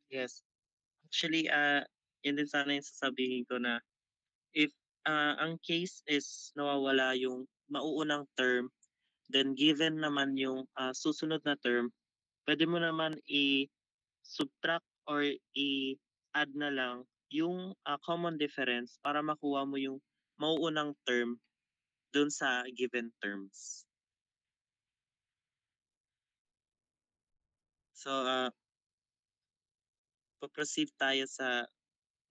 Yes. Actually, yun din sana yung sasabihin ko na if ang case is nawawala yung mauunang term, then given naman yung susunod na term, pwede mo naman i-subtract or i-add na lang yung common difference para makuha mo yung mauunang term dun sa given terms. So, proceed tayo sa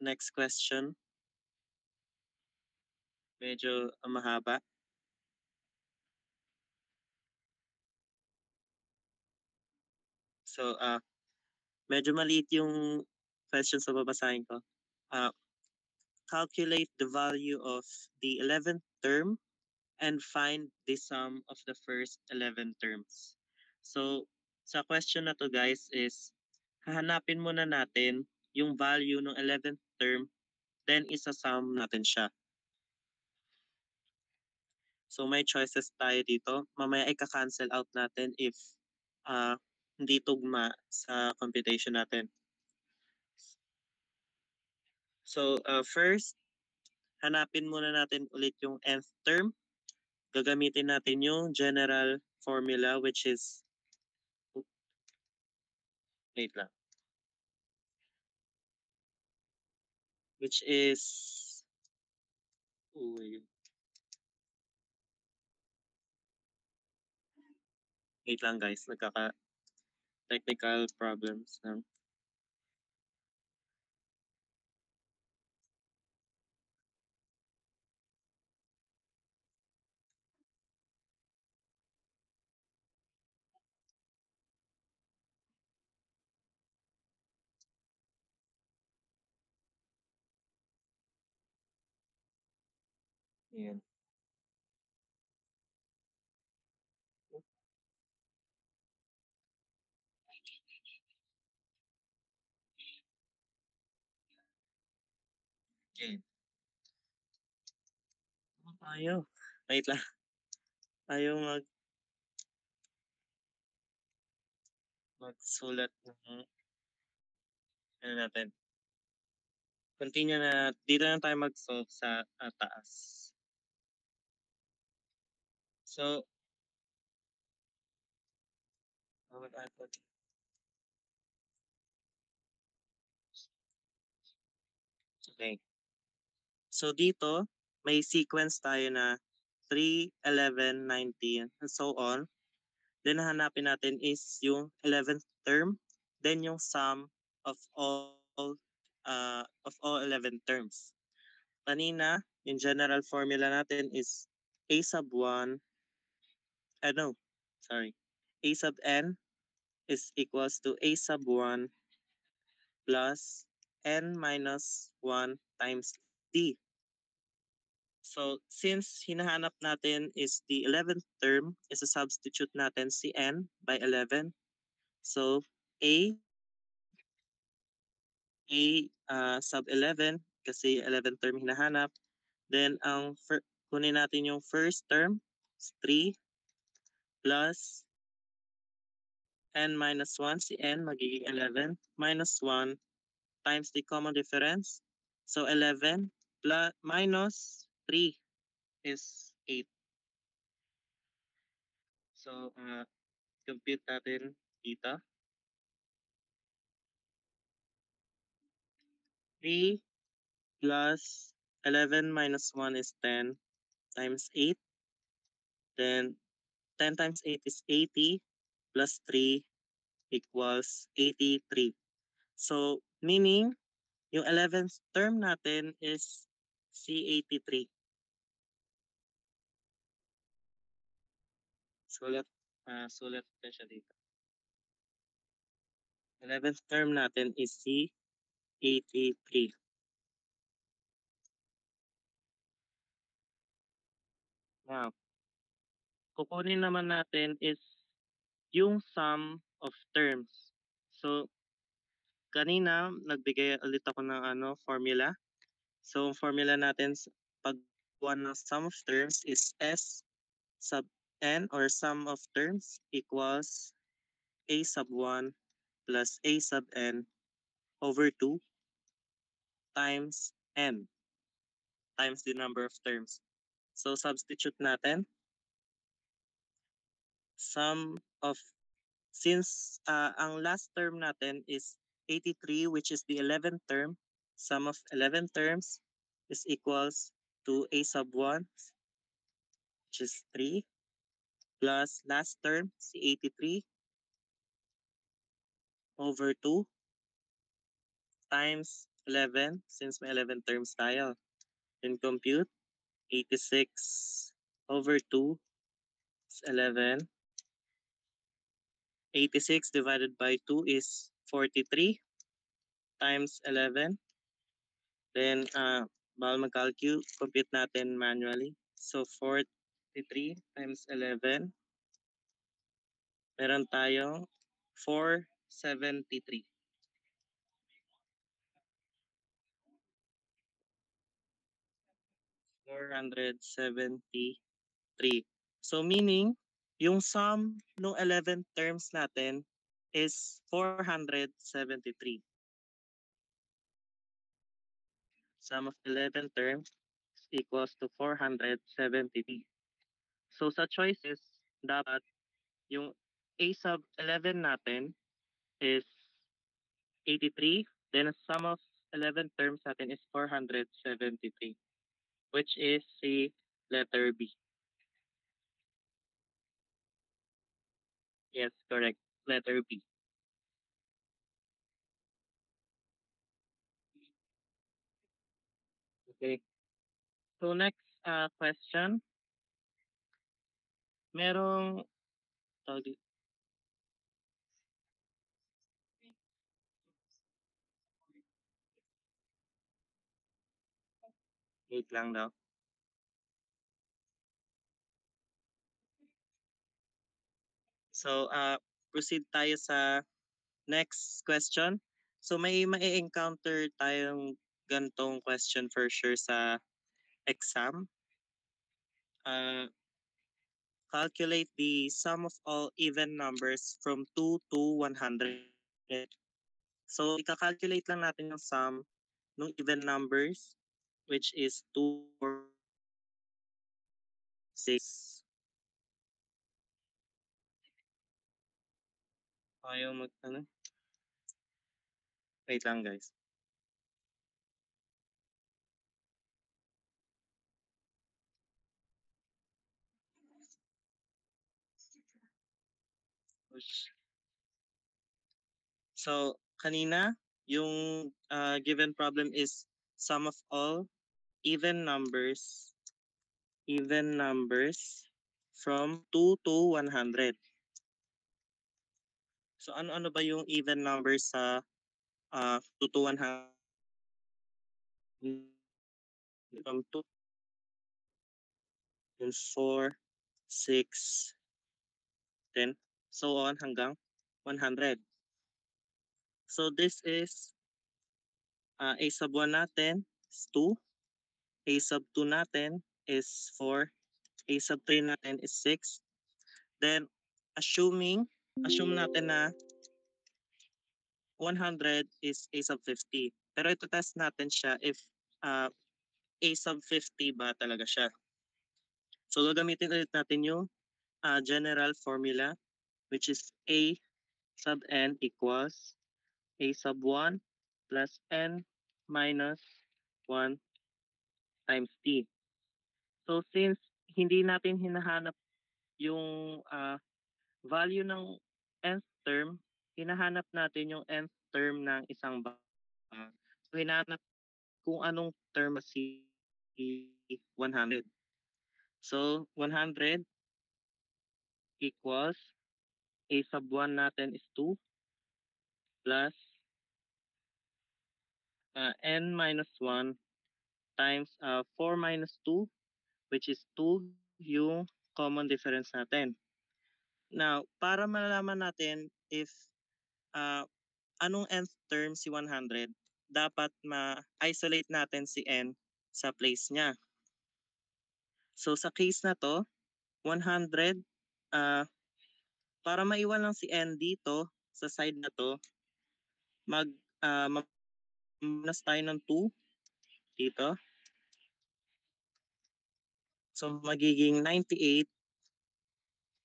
next question. Medyo mahaba. So, medyo maliit yung question sa babasahin ko. Uh, calculate the value of the 11th term and find the sum of the first 11 terms. So, sa question na to guys is, hahanapin muna natin yung value ng 11th term, then isa-sum natin siya. So, may choices tayo dito. Mamaya ika-cancel out natin if uh, hindi tugma sa computation natin. So, first, hanapin muna natin ulit yung nth term. Gagamitin natin yung general formula which is, wait lang, which is, uy, wait lang guys, nagkaka-technical problems lang. Ayan. Okay. Ayaw. Wait lang. Ayaw magsulat ng ano natin. Continue na. Dito na tayo mag-solve sa taas. So, okay. So dito, may sequence tayo na 3, 11, 19, and so on. Then hanapin natin is yung 11th term, then yung sum of all 11 terms. Kanina, yung general formula natin is a sub 1, no, sorry. A sub n is equals to a sub 1 plus n minus 1 times d. So, since hinahanap natin is the 11th term, is a substitute natin si n by 11. So, a sub 11 kasi 11th term hinahanap. Then, kunin natin yung first term, is 3 plus n minus 1, si n magiging 11, minus 1 times the common difference. So, 11 plus minus 3 is 8. So, compute natin dito. 3 plus 11 minus 1 is 10 times 8. Then 10 times 8 is 80 plus 3 equals 83. So, meaning, yung 11th term natin is C83. Sulat na siya dito. 11th term natin is C83. Now, kukunin naman natin is yung sum of terms. So, kanina, nagbigay ulit ako ng formula. So, formula natin pag one ng sum of terms is S sub n or sum of terms equals A sub 1 plus A sub n over 2 times n times the number of terms. So substitute natin sum of, since ang last term natin is 83, which is the 11th term, sum of 11 terms is equals to a sub 1, which is 3, plus last term, si 83, over 2 times 11, since may 11 terms tayo. Then compute, 86 over 2 is 11. 86 divided by 2 is 43 times 11. Then, bawal mag-calculate, compute natin manually. So, 43 times 11, meron tayong 473. 473. So, meaning, yung sum ng 11 terms natin is 473. Sum of 11 terms equals to 473. So, sa choices, dapat yung A sub 11 natin is 83. Then, the sum of 11 terms natin is 473, which is the letter B. Yes, correct. Letter B. Okay. So, next question. Merong, tawag dito, wait lang daw. So, proceed tayo sa next question. So, may encounter tayong gantong question for sure sa exam. Uh, Calculate the sum of all even numbers from 2 to 100. So, ika-calculate lang natin yung sum ng even numbers, which is 2, 4, 6. Ayaw ano? Wait lang guys. So, kanina, yung given problem is sum of all even numbers from 2 to 100. So, ano-ano ba yung even numbers sa 2 to 100? From 2, then 4, 6, 10, so on hanggang 100. So, this is A sub 1 natin is 2, A sub 2 natin is 4, A sub 3 natin is 6. Then, assume natin na 100 is A sub 50. Pero ito test natin siya if uh, A sub 50 ba talaga siya. So, gagamitin ulit natin yung general formula, which is A sub n equals A sub 1 plus n minus 1 times t. So, since hindi natin hinahanap yung value ng nth term, hinahanap natin yung nth term ng isang so, hinahanap kung anong term si 100. So, 100 equals A sub 1 natin is 2 plus n minus 1 times 4 minus 2, which is 2 yung common difference natin. Now, para malalaman natin if uh, anong nth term si 100, dapat ma-isolate natin si n sa place niya. So sa case na to, 100, para maiwan lang si n dito sa side na to, Minus tayo ng 2 dito. So, magiging 98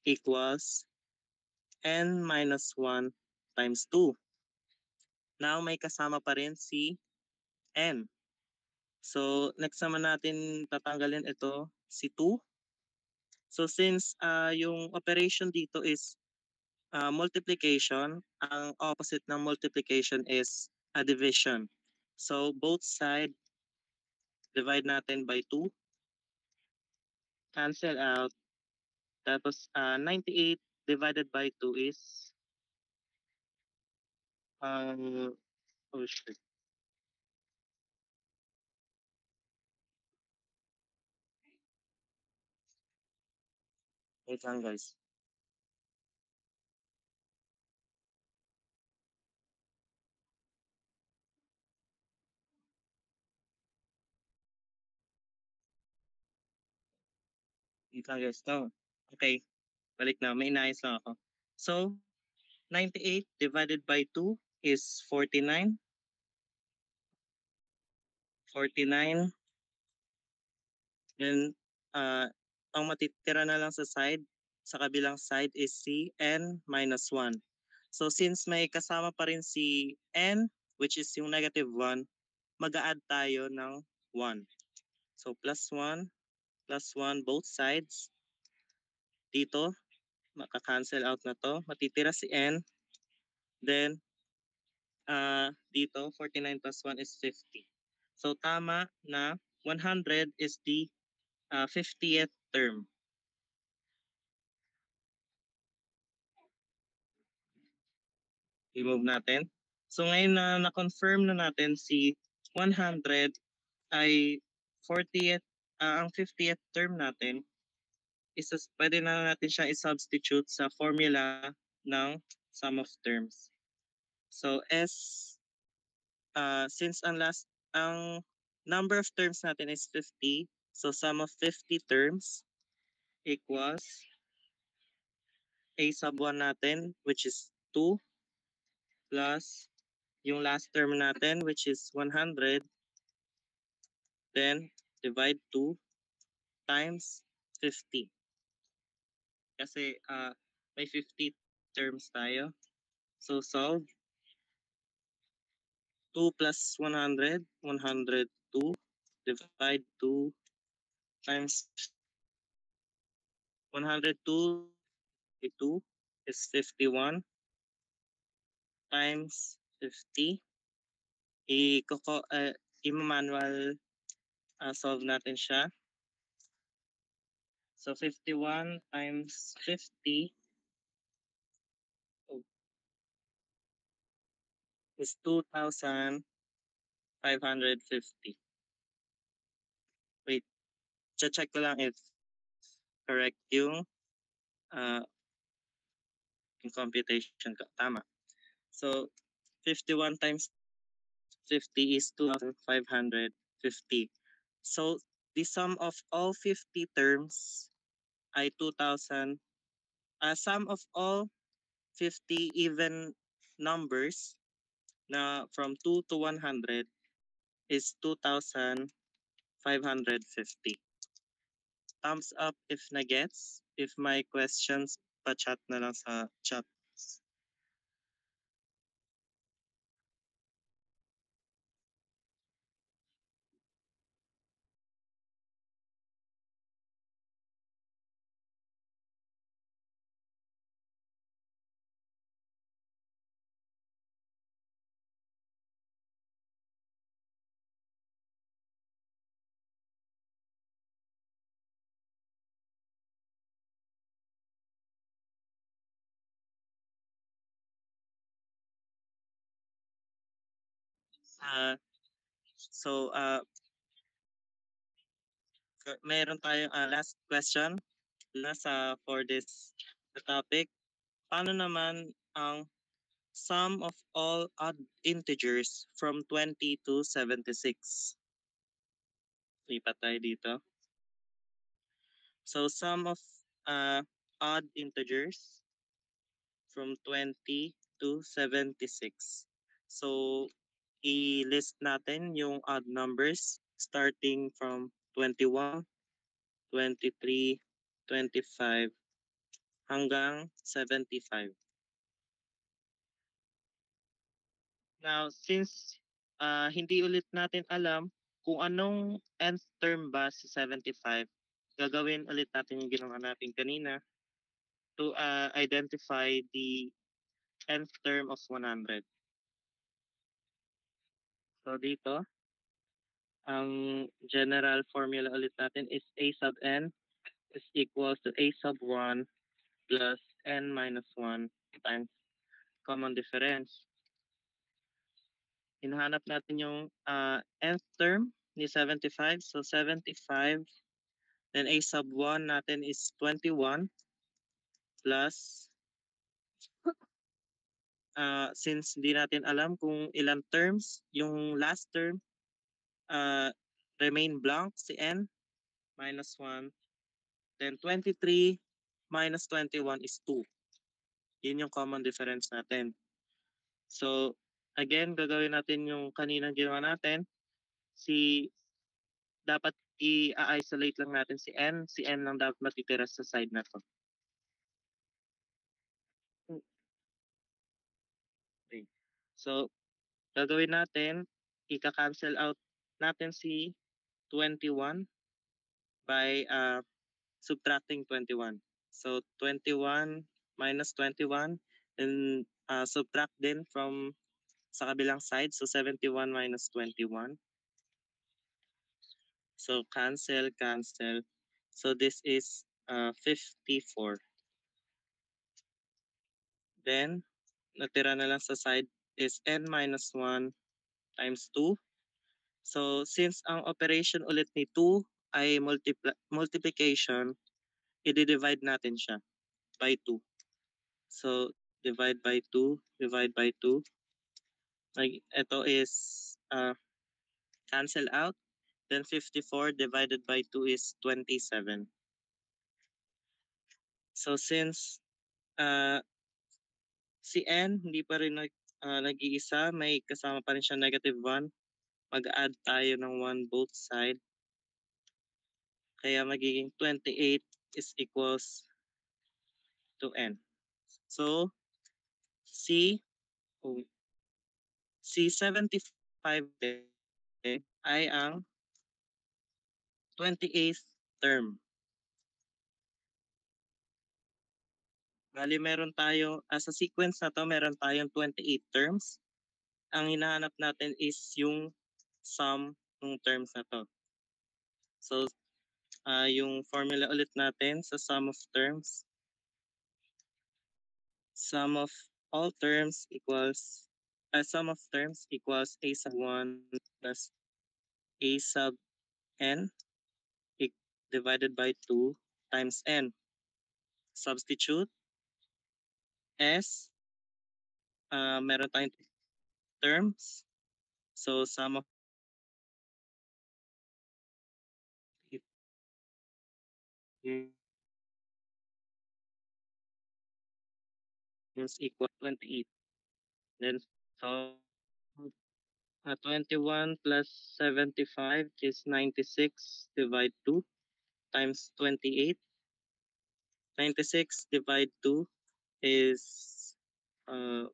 equals n minus 1 times 2. Now, may kasama pa rin si n. So, next naman natin tatanggalin ito, si 2. So, since yung operation dito is multiplication, ang opposite ng multiplication is a division. So, both side, divide natin by 2. Cancel out. Tapos, 98 divided by 2 is, oh shit. Wait lang guys. Wait lang guys. Oh, okay. Balik na. May inayos lang ako. So, 98 divided by 2 is 49. 49. Then, ang matitira na lang sa kabilang side is si n minus 1. So, since may kasama pa rin si n, which is yung negative 1, mag-a-add tayo ng 1. So, plus 1 both sides. Dito, maka-cancel out na to. Matitira si n. Then, dito, 49 plus 1 is 50. So, tama na 100 is the 50th term. Remove natin. So ngayon na na-confirm na natin si 100 ay 40th, ang 50th term natin, pwede na natin siya i-substitute sa formula ng sum of terms. So since ang number of terms natin is 50, so sum of 50 terms equals a sub 1 natin, which is 2, plus yung last term natin, which is 100, then divide 2 times 50. Kasi may 50 terms tayo. So solve. 2 plus 100, 102. Divide 2 times 102, 2 is 51 times 50. I-manual solve natin siya. So 51 times 50 is 2,550. Wait, check ko lang if correct uh, yung computation ko. Tama. So 51 times 50 is 2,550. So the sum of all 50 terms ay 2,000. Sum of all 50 even numbers na from 2 to 100 is 2,550. Thumbs up if na-gets. If may questions, pa-chat na lang sa chat. So, meron tayong last question for this topic. Paano naman ang sum of all odd integers from 20 to 76? Lipat tayo dito. So, sum of odd integers from 20 to 76. So, i-list natin yung odd numbers starting from 21, 23, 25 hanggang 75. Now, since hindi ulit natin alam kung anong nth term ba sa 75, gagawin ulit natin yung ginawa natin kanina to identify the nth term of 100. So dito, ang general formula ulit natin is a sub n is equals to a sub 1 plus n minus 1 times common difference. Hinahanap natin yung nth term ni 75. So 75, then a sub 1 natin is 21 plus, since hindi natin alam kung ilang terms, yung last term, uh, remain blank, si n, minus 1. Then 23 minus 21 is 2. Yun yung common difference natin. So, again, gagawin natin yung kaninang ginawa natin. Dapat i-isolate lang natin si n. Si n lang dapat matitira sa side na to. Okay. So, gagawin natin, ika-cancel out natin si 21 by subtracting 21. So 21 minus 21, and subtract din from sa kabilang side. So 71 minus 21. So cancel, cancel. So this is 54. Then natira na lang sa side is n minus 1 times 2. So since ang operation ulit ni 2 ay multiplication, i-divide natin siya by 2. So divide by 2, divide by 2. Ito is cancel out. Then 54 divided by 2 is 27. So since si n hindi pa rin nag-iisa, may kasama pa rin siya negative 1, mag-add tayo ng 1 both side. Kaya magiging 28 is equals to n. So C, oh, si 75 ay ang 28th term. Bali meron tayo, sa sequence na to, meron tayong 28 terms. Ang hinahanap natin is yung sum ng terms na to. So, yung formula ulit natin sa sum of terms. Sum of all terms equals, sum of terms equals a sub 1 plus a sub n divided by 2 times n. Substitute s, meron tayong terms. So, sum of it is equal to 28. Then, so 21 plus 75 is 96 divide 2 times 28. 96 divide 2 is 40,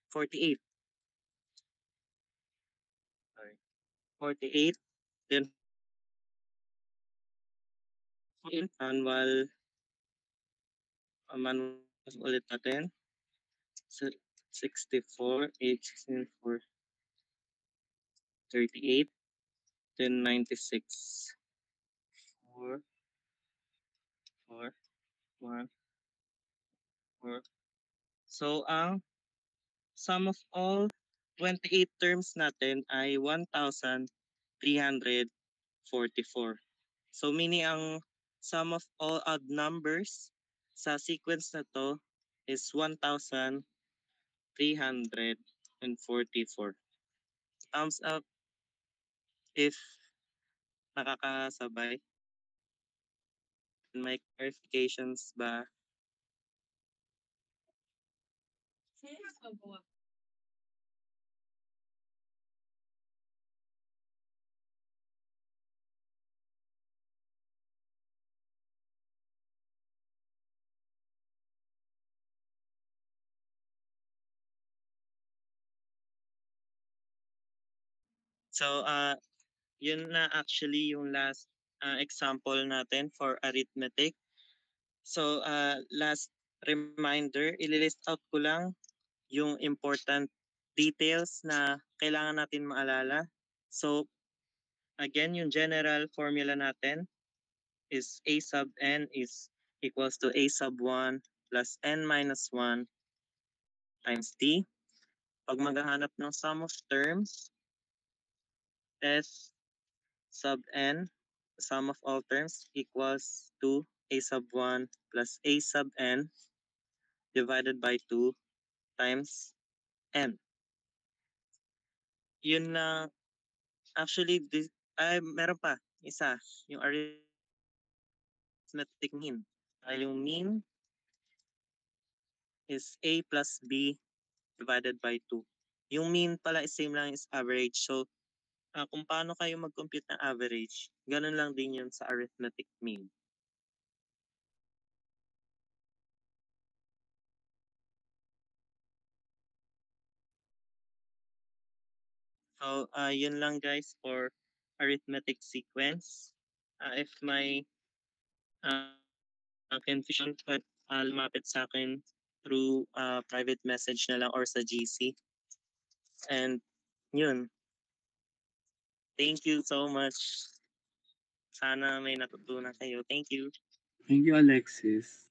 48. Sorry. 48. Then in manual ulit natin. So 64, 8, 16, 4, 38, then 96. 4, 4, 1, 4. So ang sum of all 28 terms natin ay 1,344. So meaning ang sum of all odd numbers sa sequence na to is 1,344. Thumbs up if nakakasabay. May clarifications ba? So, yun na actually yung last example natin for arithmetic. So, last reminder, ililist out ko lang yung important details na kailangan natin maalala. So, again, yung general formula natin is a sub n is equals to a sub 1 plus n minus 1 times t. Pag maghahanap ng sum of terms, s sub n, sum of all terms equals to a sub 1 plus a sub n divided by 2 times n. Yun na, actually, meron pa, isa, yung arithmetic mean. Yung mean is a plus b divided by 2. Yung mean pala is same lang is average. So, kung paano kayo mag-compute ng average, ganun lang din yun sa arithmetic mean. So, yun lang guys for arithmetic sequence. If may confusion, lumapit sa akin through private message na lang or sa GC. And yun, thank you so much. Sana may natutunan kayo. Thank you. Thank you, Alexis.